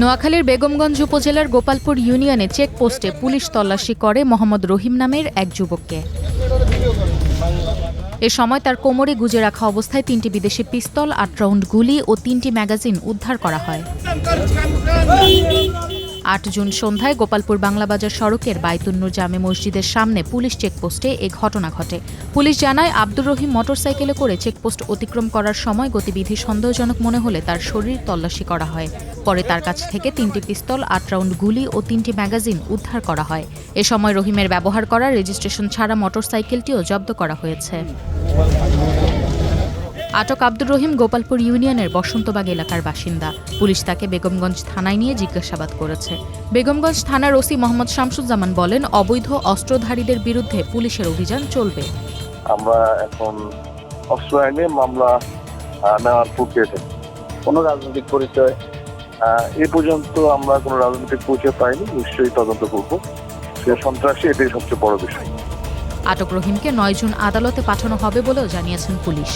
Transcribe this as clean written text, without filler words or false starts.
নোয়াখালীর বেগমগঞ্জ উপজেলার গোপালপুর ইউনিয়নে চেকপোস্টে পুলিশ তল্লাশি করে মোহাম্মদ রহিম নামের এক যুবককে। এ সময় তার কোমরে গুজে রাখা অবস্থায় ৩টি বিদেশি পিস্তল, ৮ রাউন্ড গুলি ও ৩টি ম্যাগাজিন উদ্ধার করা হয়। ৮ জুন সন্ধ্যায় গোপালপুর বাংলাবাজার সড়কের বাইতুন্নুর জামে মসজিদের সামনে পুলিশ চেকপোস্টে এ ঘটনা ঘটে। পুলিশ জানায়, আব্দুর রহিম মোটরসাইকেলে করে চেকপোস্ট অতিক্রম করার সময় গতিবিধি সন্দেহজনক মনে হলে তার শরীর তল্লাশি করা হয়। পরে তার কাছ থেকে ৩টি পিস্তল, ৮ রাউন্ড গুলি ও ৩টি ম্যাগাজিন উদ্ধার করা হয়। এ সময় রহিমের ব্যবহার করা রেজিস্ট্রেশন ছাড়া মোটরসাইকেলটিও জব্দ করা হয়েছে। আটক আব্দুর রহিম গোপালপুর ইউনিয়নের বসন্তবাগ এলাকার বাসিন্দা। পুলিশ তাকে বেগমগঞ্জ থানায় নিয়ে জিজ্ঞাসাবাদ করেছে। বেগমগঞ্জ থানার ওসি মোহাম্মদ শামসুজ্জামান বলেন, অবৈধ অস্ত্রধারীদের বিরুদ্ধে পুলিশের অভিযান চলবে। আমরা এখন অস্ত্র আইনে মামলা নেওয়ার প্রক্রিয়া থাকি। কোনো রাজনৈতিক পরিচয় এ পর্যন্ত আমরা কোনো রাজনৈতিক পরিচয় পাইনি। নিশ্চয়ই তদন্ত করব। সে সন্ত্রাসী, এটাই সবচেয়ে বড় বিষয়। আটক রহিমকে ৯ জুন আদালতে পাঠানো হবে বলেও জানিয়েছেন পুলিশ।